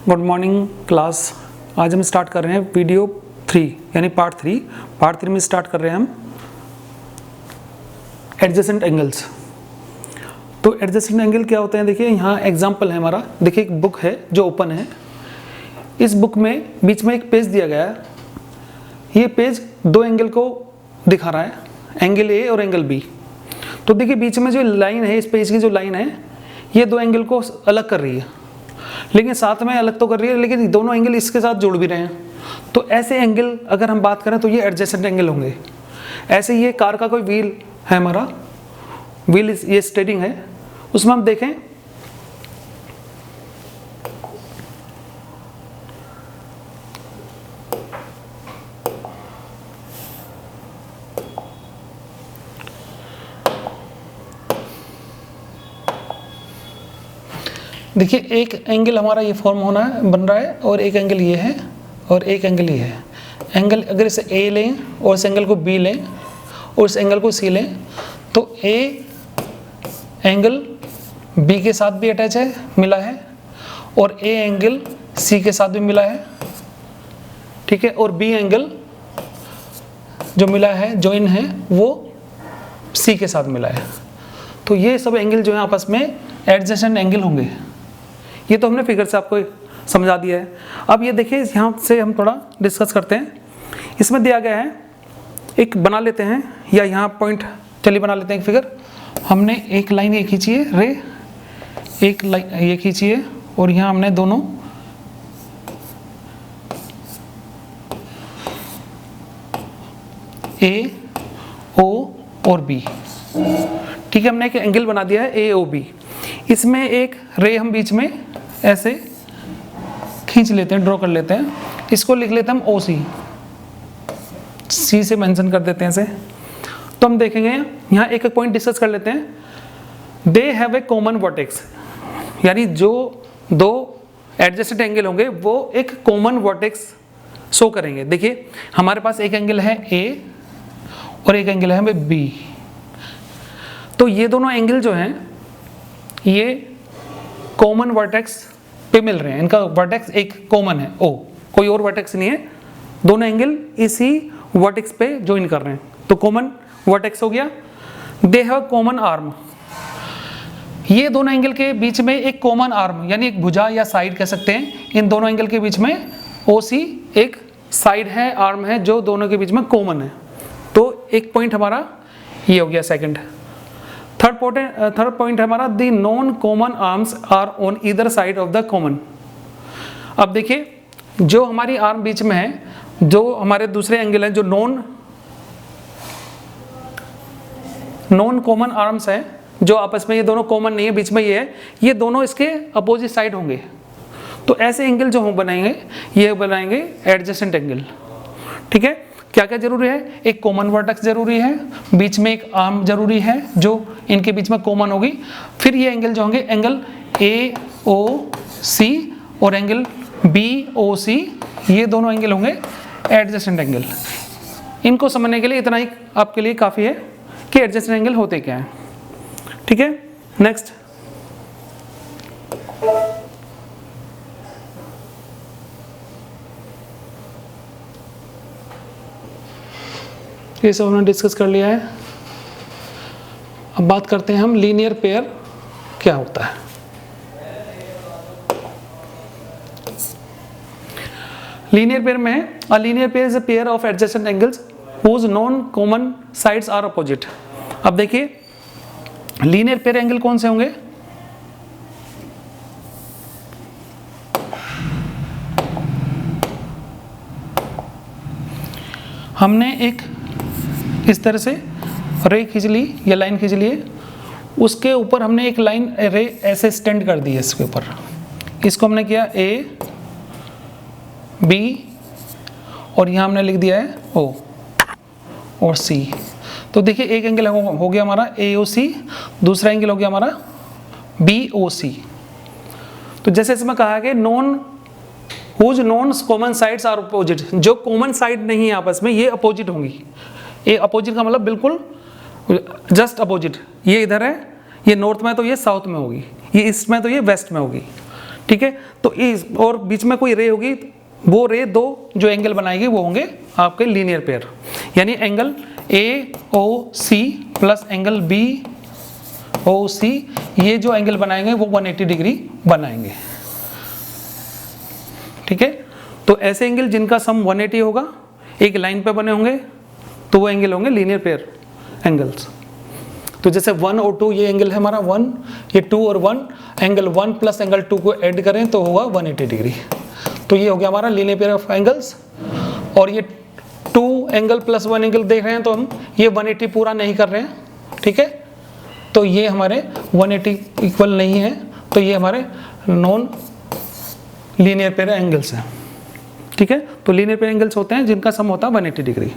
Good morning class. आज हम start कर रहे हैं वीडियो 3 यानी पार्ट 3 में स्टार्ट कर रहे हैं हम एडजेसेंट एंगल्स। तो एडजेसेंट एंगल क्या होते हैं, देखिए यहाँ एग्जांपल है हमारा। देखिए एक बुक है जो ओपन है। इस बुक में बीच में एक पेज दिया गया है। ये पेज दो एंगल को दिखा रहा है, एंगल ए और एंगल बी। तो देखिए बीच में जो लाइन है, इस पेज की जो लाइन है, ये दो एंगल को अलग कर रही है, लेकिन साथ में अलग तो कर रही है, लेकिन दोनों एंगल इसके साथ जोड़ भी रहे हैं। तो ऐसे एंगल अगर हम बात करें तो ये एडजेसेंट एंगल होंगे। ऐसे ये कार का कोई व्हील है, हमारा व्हील ये स्टेयरिंग है, उसमें हम देखें देखिए एक एंगल हमारा ये फॉर्म होना है, बन रहा है, और एक एंगल ये है और एक एंगल ये है। एंगल अगर इसे ए लें और इस एंगल को बी लें और इस एंगल को सी लें, तो ए एंगल बी के साथ भी अटैच है, मिला है, और ए एंगल सी के साथ भी मिला है, ठीक है, और बी एंगल जो मिला है, जॉइन है, वो सी के साथ मिला है। तो ये सब एंगल जो है आपस में एडजेसेंट एंगल होंगे। ये तो हमने फिगर से आपको समझा दिया है। अब ये देखिए यहाँ से हम थोड़ा डिस्कस करते हैं। इसमें दिया गया है, एक बना लेते हैं, या यहाँ पॉइंट चलिए बना लेते हैं एक फिगर। हमने एक लाइन ये खींची है रे, एक लाइन ये खींची है, और यहाँ हमने दोनों ए ओ और बी, ठीक है, हमने एक एंगल बना दिया है ए ओ बी। इसमें एक रे हम बीच में ऐसे खींच लेते हैं, ड्रॉ कर लेते हैं। इसको लिख लेते हैं हम ओ सी, सी से मेंशन कर देते हैं इसे। तो हम देखेंगे यहाँ एक एक पॉइंट डिस्कस कर लेते हैं। They have a common vertex, यानी जो दो एडजेसेंट एंगल होंगे वो एक कॉमन वर्टेक्स शो करेंगे। देखिए हमारे पास एक एंगल है ए और एक एंगल है हमें बी। तो ये दोनों एंगल जो हैं ये कॉमन वर्टेक्स पे मिल रहे हैं, इनका वर्टेक्स एक कॉमन है ओ, कोई और वर्टेक्स नहीं है, दोनों एंगल इसी वर्टेक्स पे ज्वाइन कर रहे हैं, तो कॉमन वर्टेक्स हो गया। दे हैव कॉमन आर्म, ये दोनों एंगल के बीच में एक कॉमन आर्म यानी एक भुजा या साइड कह सकते हैं। इन दोनों एंगल के बीच में ओ सी एक साइड है, आर्म है, जो दोनों के बीच में कॉमन है। तो एक पॉइंट हमारा ये हो गया सेकंड। थर्ड पॉइंट है हमारा the non common arms are on either side of the common. अब देखिए जो हमारी आर्म बीच में है, जो हमारे दूसरे एंगल हैं, जो नॉन कॉमन आर्म्स हैं, जो आपस में ये दोनों कॉमन नहीं है, बीच में ये है, ये दोनों इसके अपोजिट साइड होंगे। तो ऐसे एंगल जो हम बनाएंगे ये बनाएंगे एडजेसेंट एंगल, ठीक है। क्या क्या जरूरी है, एक कॉमन वर्टेक्स जरूरी है, बीच में एक आर्म जरूरी है जो इनके बीच में कॉमन होगी। फिर ये एंगल जो होंगे एंगल ए ओ सी और एंगल बी ओ सी, ये दोनों एंगल होंगे एडजेसेंट एंगल। इनको समझने के लिए इतना ही आपके लिए काफ़ी है कि एडजेसेंट एंगल होते क्या हैं, ठीक है। नेक्स्ट ये सब हमने डिस्कस कर लिया है। अब बात करते हैं हम लीनियर पेयर क्या होता है। लीनियर पेयर में a linear pair is a pair of adjacent angles whose non common sides are opposite. अब देखिए लीनियर पेयर एंगल कौन से होंगे, हमने एक इस तरह से रे खींच ली या लाइन खींच ली है, उसके ऊपर हमने एक लाइन रे ऐसे स्टैंड कर दी है इसके ऊपर। इसको हमने किया ए बी और यहाँ हमने लिख दिया है ओ और सी। तो देखिए एक एंगल हो गया हमारा ए ओ सी, दूसरा एंगल हो गया हमारा बी ओ सी। तो जैसे इसमें कहा है कि whose non common sides are opposite, जो कॉमन साइड नहीं है आपस में ये अपोजिट होंगी। ये अपोजिट का मतलब बिल्कुल जस्ट अपोजिट, ये इधर है, ये नॉर्थ में तो ये साउथ में होगी, ये ईस्ट में तो ये वेस्ट में होगी, ठीक है। तो इस और बीच में कोई रे होगी, वो रे दो जो एंगल बनाएगी वो होंगे आपके लीनियर पेयर, यानी angle AOC plus angle BOC, ये जो एंगल बनाएंगे वो 180 डिग्री बनाएंगे, ठीक है। तो ऐसे एंगल जिनका सम 180 होगा, एक लाइन पे बने होंगे, तो वो एंगल होंगे लीनियर पेयर एंगल्स। तो जैसे 1 और 2 ये एंगल है हमारा 1, ये 2 और 1, एंगल 1 प्लस एंगल 2 को ऐड करें तो होगा 180 डिग्री। तो ये हो गया हमारा लीनियर पेयर ऑफ एंगल्स। और ये 2 एंगल प्लस 1 एंगल देख रहे हैं तो हम ये 180 पूरा नहीं कर रहे हैं, ठीक है। तो ये हमारे 180 इक्वल नहीं है, तो ये हमारे नॉन लीनियर पेयर एंगल्स हैं, ठीक है। तो लीनियर पेयर एंगल्स होते हैं जिनका सम होता है 180 डिग्री।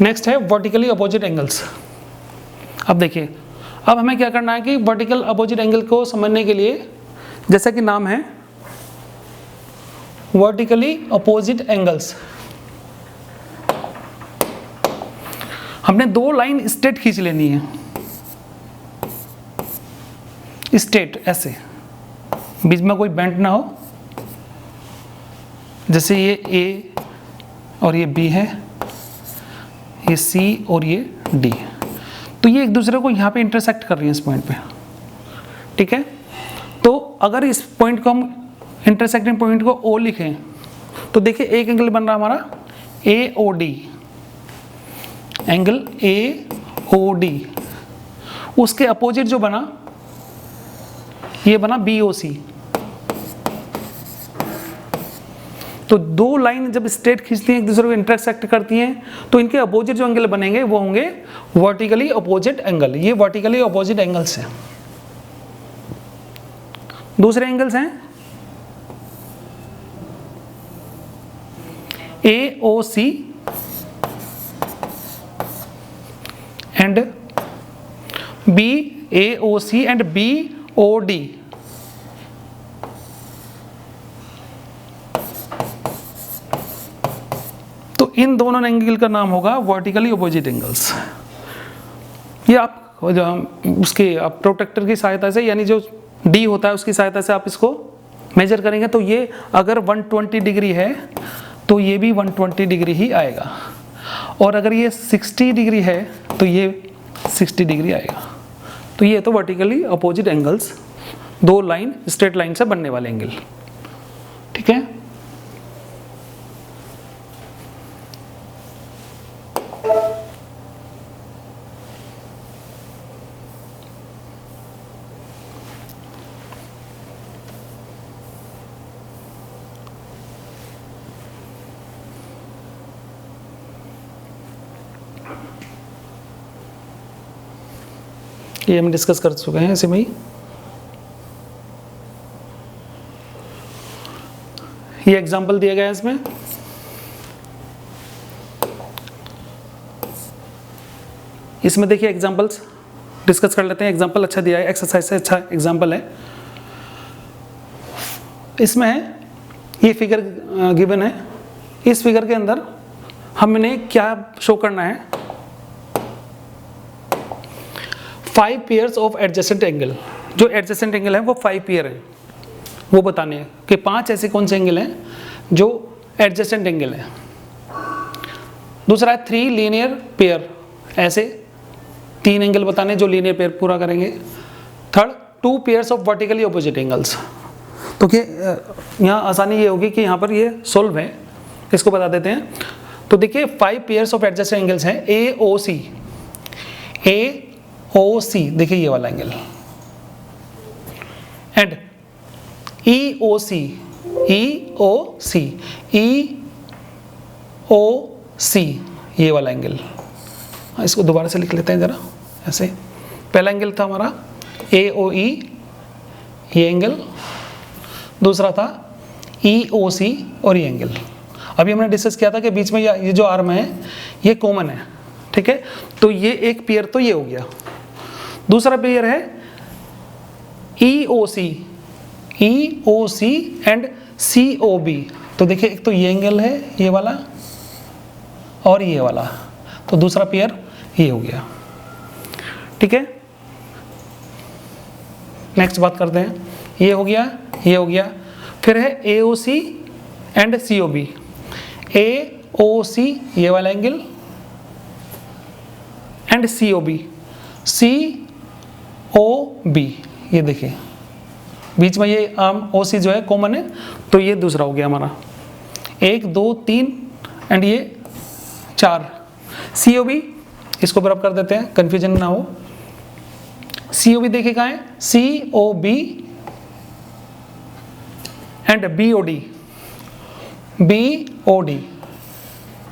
नेक्स्ट है वर्टिकली अपोजिट एंगल्स। अब देखिए, अब हमें क्या करना है कि वर्टिकल अपोजिट एंगल को समझने के लिए, जैसा कि नाम है वर्टिकली अपोजिट एंगल्स, हमने 2 लाइन स्ट्रेट खींच लेनी है, स्ट्रेट ऐसे, बीच में कोई बेंड ना हो। जैसे ये A और ये B है, ये C और ये D, तो ये एक दूसरे को यहाँ पे इंटरसेक्ट कर रही है इस पॉइंट पे, ठीक है। तो अगर इस पॉइंट को हम इंटरसेक्टिंग पॉइंट को O लिखें तो देखिए एक एंगल बन रहा हमारा AOD, एंगल AOD, उसके अपोजिट जो बना ये बना BOC। तो 2 लाइन जब स्ट्रेट खींचती हैं, एक दूसरे को इंटरसेक्ट करती हैं, तो इनके अपोजिट जो एंगल बनेंगे वो होंगे वर्टिकली अपोजिट एंगल। ये वर्टिकली अपोजिट एंगल्स हैं। दूसरे एंगल्स हैं AOC and BAOC and BOD। तो इन दोनों एंगल का नाम होगा वर्टिकली अपोजिट एंगल्स। ये आप उसके आप प्रोट्रैक्टर की सहायता से, यानी जो D होता है उसकी सहायता से आप इसको मेजर करेंगे, तो ये अगर 120 डिग्री है तो ये भी 120 डिग्री ही आएगा, और अगर ये 60 डिग्री है तो ये 60 डिग्री आएगा। तो ये तो vertically opposite angles, 2 line straight line से बनने वाले एंगल, ठीक है। ये हम डिस्कस कर चुके हैं ऐसे में ही। ये एग्जाम्पल दिया गया है इसमें, इसमें देखिए एग्जाम्पल्स डिस्कस कर लेते हैं। एग्जाम्पल अच्छा दिया है, एक्सरसाइज से अच्छा एग्जाम्पल है। इसमें है ये फिगर गिवन है, इस फिगर के अंदर हमने क्या शो करना है, 5 पेयर्स ऑफ एडजेसेंट एंगल। जो एडजेसेंट एंगल है वो 5 पेयर है, वो बताने हैं कि 5 ऐसे कौन से एंगल हैं जो एडजेसेंट एंगल है। दूसरा है 3 लीनियर पेयर, ऐसे 3 एंगल बताने जो लीनियर पेयर पूरा करेंगे। Third 2 pairs of vertically opposite angles. तो यहाँ आसानी ये होगी कि यहाँ पर ये सोल्व है, इसको बता देते हैं। तो देखिए 5 पेयर्स ऑफ एडजेसेंट एंगल्स हैं AOC, देखिए ये वाला एंगल, एंड EOC, ये वाला एंगल। इसको दोबारा से लिख लेते हैं जरा ऐसे। पहला एंगल था हमारा AOE, ये एंगल। दूसरा था EOC और ये एंगल। अभी हमने डिस्कस किया था कि बीच में ये जो आर्म है ये कॉमन है, ठीक है। तो ये एक पेयर तो ये हो गया। दूसरा पेयर है EOC, EOC एंड COB। तो देखिए एक तो ये एंगल है ये वाला और ये वाला, तो दूसरा पेयर ये हो गया। ठीक है, नेक्स्ट बात करते हैं। ये हो गया, ये हो गया, फिर है AOC एंड COB। AOC ये वाला एंगल एंड COB, COB ये देखिए बीच में ये आम OC जो है कॉमन है, तो ये दूसरा हो गया हमारा 1 2 3 एंड ये 4। COB इसको बराबर कर देते हैं, कंफ्यूजन ना हो। COB देखिए कहाँ है, COB एंड BOD। BOD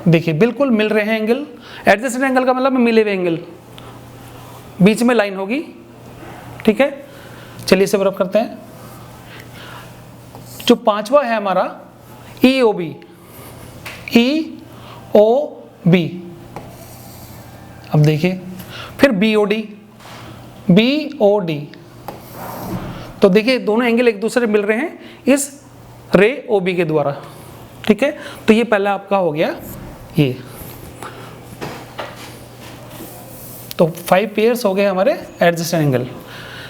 देखिए बिल्कुल मिल रहे हैं एंगल। एडजेसेंट एंगल का मतलब मिले हुए एंगल, बीच में लाइन होगी। ठीक है, चलिए इसे बराबर करते हैं। जो पांचवा है हमारा EOB, EOB। अब देखिए फिर BOD, BOD। तो देखिए दोनों एंगल एक दूसरे मिल रहे हैं इस रे OB के द्वारा। ठीक है, तो ये पहला आपका हो गया ये। तो 5 पेयर्स हो गए हमारे एडजेसेंट एंगल।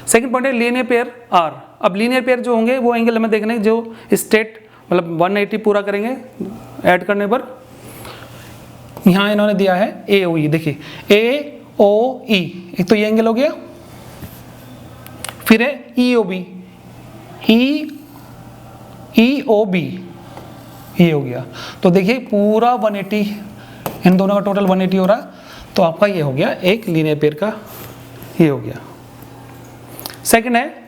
सेकंड पॉइंट है लीनियर पेयर R। अब लीनियर पेयर जो होंगे वो एंगल हमें देखने जो स्ट्रेट मतलब 180 पूरा करेंगे ऐड करने पर। यहाँ इन्होंने दिया है AOE, देखिए AOE एक तो ये एंगल हो गया, फिर है EOB, EOB ये हो गया। तो देखिए पूरा 180, इन दोनों का टोटल 180 हो रहा, तो आपका ये हो गया एक लीनियर पेयर का ये हो गया। सेकंड है